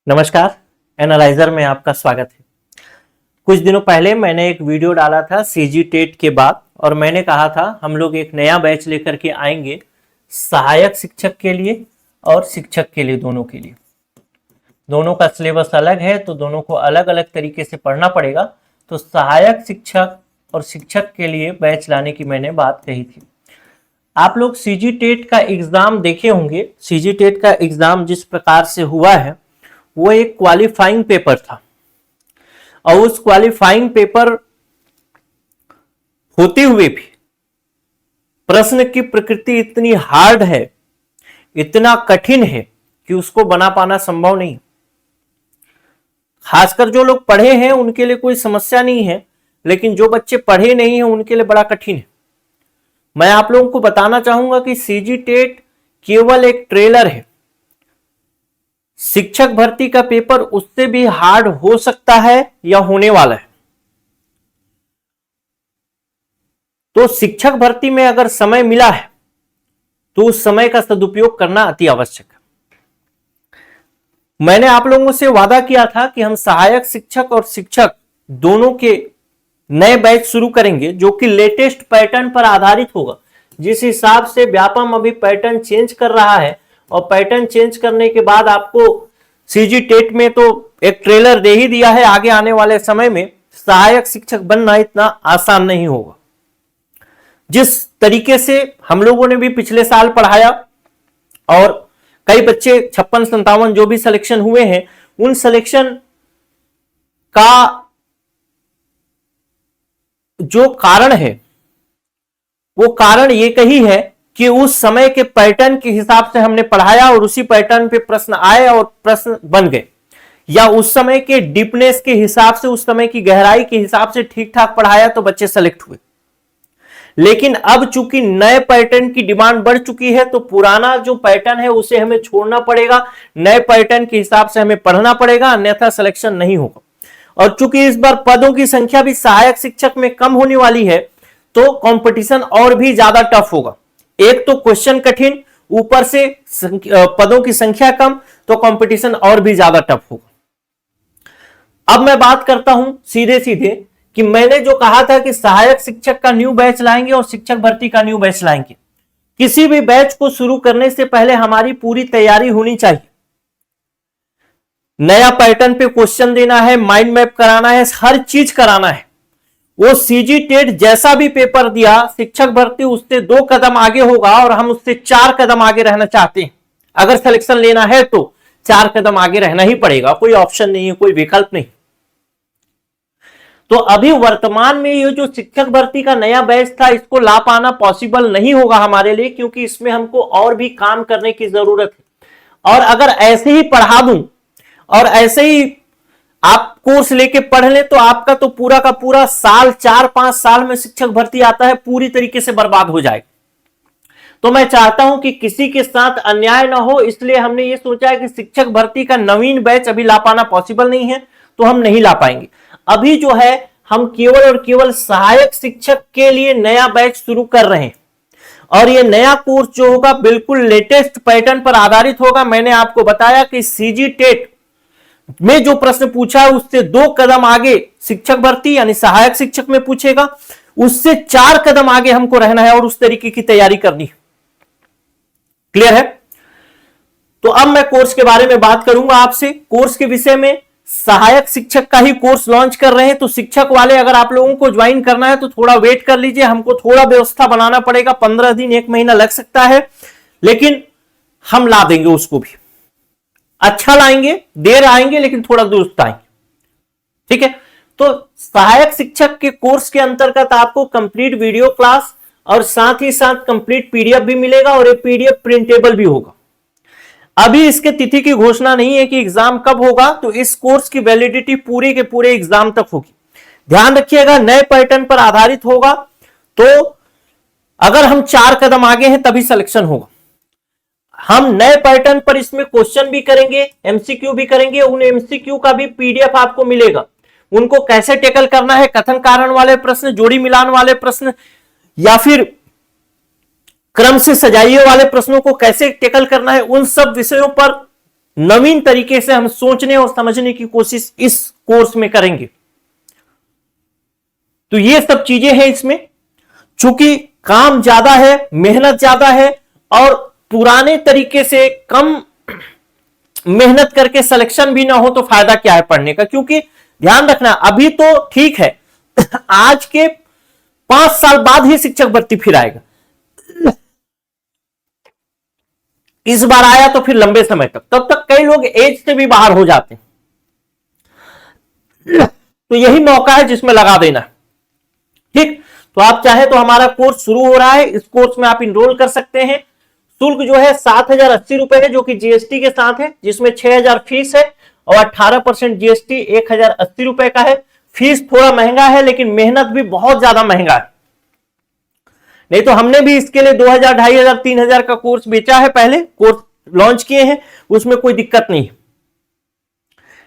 नमस्कार, एनालाइजर में आपका स्वागत है। कुछ दिनों पहले मैंने एक वीडियो डाला था सीजी टेट के बाद और मैंने कहा था हम लोग एक नया बैच लेकर के आएंगे सहायक शिक्षक के लिए और शिक्षक के लिए, दोनों के लिए। दोनों का सिलेबस अलग है तो दोनों को अलग अलग तरीके से पढ़ना पड़ेगा। तो सहायक शिक्षक और शिक्षक के लिए बैच लाने की मैंने बात कही थी। आप लोग सीजी टेट का एग्जाम देखे होंगे। सीजी टेट का एग्जाम जिस प्रकार से हुआ है वो एक क्वालिफाइंग पेपर था और उस क्वालिफाइंग पेपर होते हुए भी प्रश्न की प्रकृति इतनी हार्ड है, इतना कठिन है कि उसको बना पाना संभव नहीं। खासकर जो लोग पढ़े हैं उनके लिए कोई समस्या नहीं है, लेकिन जो बच्चे पढ़े नहीं हैं उनके लिए बड़ा कठिन है। मैं आप लोगों को बताना चाहूंगा कि सीजी टेट केवल एक ट्रेलर है। शिक्षक भर्ती का पेपर उससे भी हार्ड हो सकता है या होने वाला है। तो शिक्षक भर्ती में अगर समय मिला है तो उस समय का सदुपयोग करना अति आवश्यक है। मैंने आप लोगों से वादा किया था कि हम सहायक शिक्षक और शिक्षक दोनों के नए बैच शुरू करेंगे जो कि लेटेस्ट पैटर्न पर आधारित होगा। जिस हिसाब से व्यापम अभी पैटर्न चेंज कर रहा है और पैटर्न चेंज करने के बाद आपको सीजी टेट में तो एक ट्रेलर दे ही दिया है, आगे आने वाले समय में सहायक शिक्षक बनना इतना आसान नहीं होगा। जिस तरीके से हम लोगों ने भी पिछले साल पढ़ाया और कई बच्चे 56-57 जो भी सिलेक्शन हुए हैं, उन सिलेक्शन का जो कारण है वो कारण ये कही है कि उस समय के पैटर्न के हिसाब से हमने पढ़ाया और उसी पैटर्न पे प्रश्न आए और प्रश्न बन गए, या उस समय के डीपनेस के हिसाब से, उस समय की गहराई के हिसाब से ठीक ठाक पढ़ाया तो बच्चे सेलेक्ट हुए। लेकिन अब चूंकि नए पैटर्न की डिमांड बढ़ चुकी है तो पुराना जो पैटर्न है उसे हमें छोड़ना पड़ेगा, नए पैटर्न के हिसाब से हमें पढ़ना पड़ेगा, अन्यथा सिलेक्शन नहीं होगा। और चूंकि इस बार पदों की संख्या भी सहायक शिक्षक में कम होने वाली है तो कंपटीशन और भी ज्यादा टफ होगा। एक तो क्वेश्चन कठिन, ऊपर से पदों की संख्या कम, तो कंपटीशन और भी ज्यादा टफ होगा। अब मैं बात करता हूं सीधे सीधे कि मैंने जो कहा था कि सहायक शिक्षक का न्यू बैच लाएंगे और शिक्षक भर्ती का न्यू बैच लाएंगे। किसी भी बैच को शुरू करने से पहले हमारी पूरी तैयारी होनी चाहिए। नया पैटर्न पे क्वेश्चन देना है, माइंड मैप कराना है, हर चीज कराना है। वो सीजी टेट जैसा भी पेपर दिया, शिक्षक भर्ती उससे 2 कदम आगे होगा और हम उससे 4 कदम आगे रहना चाहते हैं। अगर सिलेक्शन लेना है तो 4 कदम आगे रहना ही पड़ेगा, कोई ऑप्शन नहीं है, कोई विकल्प नहीं। तो अभी वर्तमान में ये जो शिक्षक भर्ती का नया बैच था, इसको ला पाना पॉसिबल नहीं होगा हमारे लिए, क्योंकि इसमें हमको और भी काम करने की जरूरत है। और अगर ऐसे ही पढ़ा दूं और ऐसे ही आप कोर्स लेके पढ़ लें तो आपका तो पूरा का पूरा साल, 4-5 साल में शिक्षक भर्ती आता है, पूरी तरीके से बर्बाद हो जाएगा। तो मैं चाहता हूं कि किसी के साथ अन्याय ना हो, इसलिए हमने ये सोचा है कि शिक्षक भर्ती का नवीन बैच अभी ला पाना पॉसिबल नहीं है, तो हम नहीं ला पाएंगे। अभी जो है हम केवल और केवल सहायक शिक्षक के लिए नया बैच शुरू कर रहे हैं और ये नया कोर्स जो होगा बिल्कुल लेटेस्ट पैटर्न पर आधारित होगा। मैंने आपको बताया कि सीजी टेट में जो प्रश्न पूछा है उससे 2 कदम आगे शिक्षक भर्ती यानी सहायक शिक्षक में पूछेगा, उससे 4 कदम आगे हमको रहना है और उस तरीके की तैयारी करनी है। क्लियर है? तो अब मैं कोर्स के बारे में बात करूंगा आपसे। कोर्स के विषय में सहायक शिक्षक का ही कोर्स लॉन्च कर रहे हैं, तो शिक्षक वाले अगर आप लोगों को ज्वाइन करना है तो थोड़ा वेट कर लीजिए, हमको थोड़ा व्यवस्था बनाना पड़ेगा, 15 दिन 1 महीना लग सकता है, लेकिन हम ला देंगे उसको भी। अच्छा लाएंगे, देर आएंगे लेकिन थोड़ा दुरुस्त आएंगे। ठीक है? तो सहायक शिक्षक के कोर्स के अंतर्गत आपको कंप्लीट वीडियो क्लास और साथ ही साथ कंप्लीट पीडीएफ भी मिलेगा और ये पीडीएफ प्रिंटेबल भी होगा। अभी इसके तिथि की घोषणा नहीं है कि एग्जाम कब होगा, तो इस कोर्स की वैलिडिटी पूरे के पूरे एग्जाम तक होगी। ध्यान रखिएगा, नए पैटर्न पर आधारित होगा, तो अगर हम 4 कदम आगे हैं तभी सिलेक्शन होगा। हम नए पैटर्न पर इसमें क्वेश्चन भी करेंगे, एमसीक्यू भी करेंगे, उन एमसीक्यू का भी पीडीएफ आपको मिलेगा। उनको कैसे टेकल करना है, कथन कारण वाले प्रश्न, जोड़ी मिलान वाले प्रश्न, या फिर क्रम से सजाइए वाले प्रश्नों को कैसे टेकल करना है, उन सब विषयों पर नवीन तरीके से हम सोचने और समझने की कोशिश इस कोर्स में करेंगे। तो ये सब चीजें हैं इसमें। चूंकि काम ज्यादा है, मेहनत ज्यादा है, और पुराने तरीके से कम मेहनत करके सिलेक्शन भी ना हो तो फायदा क्या है पढ़ने का। क्योंकि ध्यान रखना, अभी तो ठीक है, आज के 5 साल बाद ही शिक्षक भर्ती फिर आएगा। इस बार आया तो फिर लंबे समय तक, तब तक कई लोग एज से भी बाहर हो जाते हैं। तो यही मौका है जिसमें लगा देना। ठीक, तो आप चाहे तो हमारा कोर्स शुरू हो रहा है, इस कोर्स में आप इनरोल कर सकते हैं। शुल्क जो है 7,080 रुपए है, जो कि जीएसटी के साथ है, जिसमें 6,000 फीस है और 18% जीएसटी 1,080 रुपए का है। फीस थोड़ा महंगा है, लेकिन मेहनत भी बहुत ज्यादा महंगा है। नहीं तो हमने भी इसके लिए 2,000, 2,500, 3,000 का कोर्स बेचा है, पहले कोर्स लॉन्च किए हैं, उसमें कोई दिक्कत नहीं।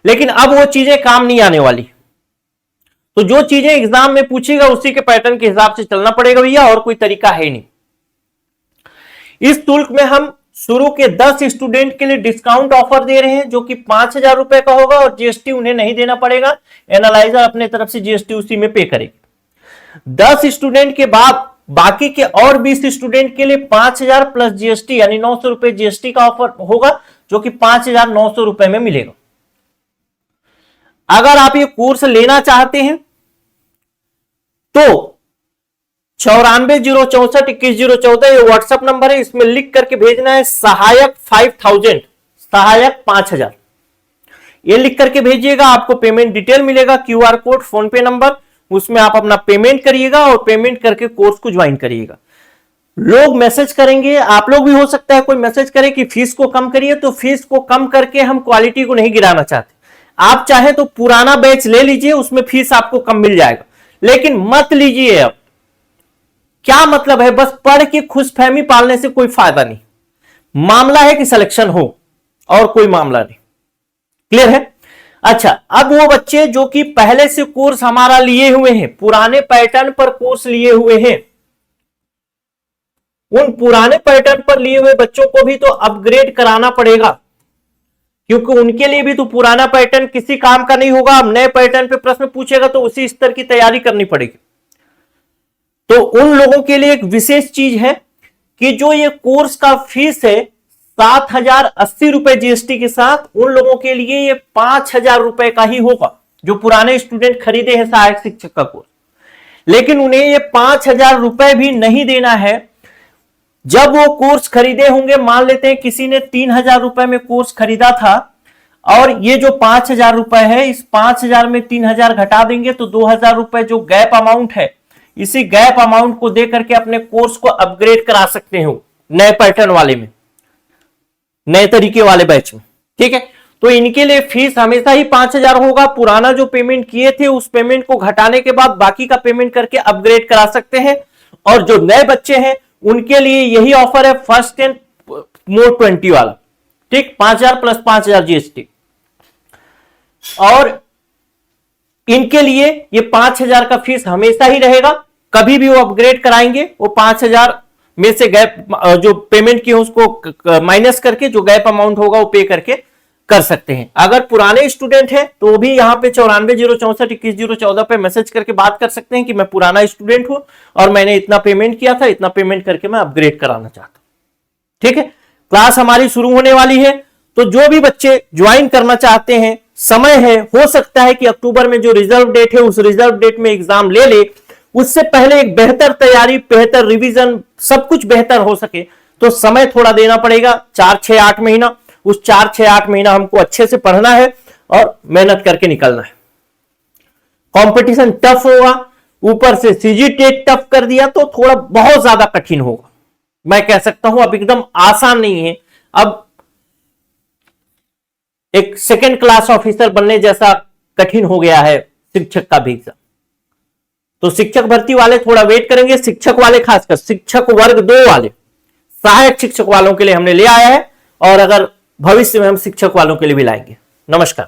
लेकिन अब वो चीजें काम नहीं आने वाली। तो जो चीजें एग्जाम में पूछेगा उसी के पैटर्न के हिसाब से चलना पड़ेगा भैया, और कोई तरीका है नहीं। इस शुल्क में हम शुरू के 10 स्टूडेंट के लिए डिस्काउंट ऑफर दे रहे हैं, जो कि 5,000 रुपए का होगा, और जीएसटी उन्हें नहीं देना पड़ेगा। एनालाइजर अपने तरफ से जीएसटी उसी में पे करेगी। 10 स्टूडेंट के बाद बाकी के और 20 स्टूडेंट के लिए 5,000 प्लस जीएसटी यानी 900 रुपए जीएसटी का ऑफर होगा, जो कि 5,900 रुपए में मिलेगा। अगर आप ये कोर्स लेना चाहते हैं तो 94,064,21,014 ये व्हाट्सएप नंबर है, इसमें लिख करके भेजना है सहायक 5,000, सहायक 5,000, ये लिख करके भेजिएगा। आपको पेमेंट डिटेल मिलेगा, क्यूआर कोड, फोन पे नंबर, उसमें आप अपना पेमेंट करिएगा और पेमेंट करके कोर्स को ज्वाइन करिएगा। लोग मैसेज करेंगे, आप लोग भी हो सकता है कोई मैसेज करे कि फीस को कम करिए, तो फीस को कम करके हम क्वालिटी को नहीं गिराना चाहते। आप चाहे तो पुराना बैच ले लीजिए, उसमें फीस आपको कम मिल जाएगा, लेकिन मत लीजिए। अब क्या मतलब है, बस पढ़ के खुशफहमी पालने से कोई फायदा नहीं। मामला है कि सिलेक्शन हो, और कोई मामला नहीं। क्लियर है? अच्छा, अब वो बच्चे जो कि पहले से कोर्स हमारा लिए हुए हैं, पुराने पैटर्न पर कोर्स लिए हुए हैं, उन पुराने पैटर्न पर लिए हुए बच्चों को भी तो अपग्रेड कराना पड़ेगा, क्योंकि उनके लिए भी तो पुराना पैटर्न किसी काम का नहीं होगा। अब नए पैटर्न पे प्रश्न पूछेगा तो उसी स्तर की तैयारी करनी पड़ेगी। तो उन लोगों के लिए एक विशेष चीज है कि जो ये कोर्स का फीस है 7,080 रुपए जीएसटी के साथ, उन लोगों के लिए ये 5,000 रुपए का ही होगा, जो पुराने स्टूडेंट खरीदे हैं सहायक शिक्षक का कोर्स। लेकिन उन्हें ये 5,000 रुपए भी नहीं देना है। जब वो कोर्स खरीदे होंगे, मान लेते हैं किसी ने 3,000 रुपए में कोर्स खरीदा था, और ये जो 5,000 रुपए है, इस 5,000 में 3,000 घटा देंगे तो 2,000 रुपए जो गैप अमाउंट है, इसी गैप अमाउंट को दे करके अपने कोर्स को अपग्रेड करा सकते हो नए पैटर्न वाले में, नए तरीके वाले बैच में। ठीक है, तो इनके लिए फीस हमेशा ही 5,000 होगा। पुराना जो पेमेंट किए थे उस पेमेंट को घटाने के बाद बाकी का पेमेंट करके अपग्रेड करा सकते हैं। और जो नए बच्चे हैं उनके लिए यही ऑफर है, फर्स्ट एंड मोड 20 वाला। ठीक, 5,000 प्लस 5,000 जीएसटी। और इनके लिए ये 5,000 का फीस हमेशा ही रहेगा। कभी भी वो अपग्रेड कराएंगे, वो 5,000 में से गैप जो पेमेंट की है उसको माइनस करके जो गैप अमाउंट होगा वो पे करके कर सकते हैं। अगर पुराने स्टूडेंट है तो वो भी यहाँ पे 94,064,21,014 पे मैसेज करके बात कर सकते हैं कि मैं पुराना स्टूडेंट हूं और मैंने इतना पेमेंट किया था, इतना पेमेंट करके मैं अपग्रेड कराना चाहता हूं। ठीक है, क्लास हमारी शुरू होने वाली है, तो जो भी बच्चे ज्वाइन करना चाहते हैं, समय है, हो सकता है कि अक्टूबर में जो रिजर्व डेट है उस रिजर्व डेट में एग्जाम ले ले, उससे पहले एक बेहतर तैयारी, बेहतर रिवीजन, सब कुछ बेहतर हो सके तो समय थोड़ा देना पड़ेगा, 4, 6, 8 महीना। उस 4, 6, 8 महीना हमको अच्छे से पढ़ना है और मेहनत करके निकलना है। कंपटीशन टफ होगा, ऊपर से सीजी टेट टफ कर दिया तो थोड़ा बहुत ज्यादा कठिन होगा। मैं कह सकता हूं अब एकदम आसान नहीं है। अब एक सेकेंड क्लास ऑफिसर बनने जैसा कठिन हो गया है शिक्षक का भी एग्जाम। तो शिक्षक भर्ती वाले थोड़ा वेट करेंगे, शिक्षक वाले खासकर शिक्षक वर्ग 2 वाले, सहायक शिक्षक वालों के लिए हमने ले आया है, और अगर भविष्य में हम शिक्षक वालों के लिए भी लाएंगे। नमस्कार।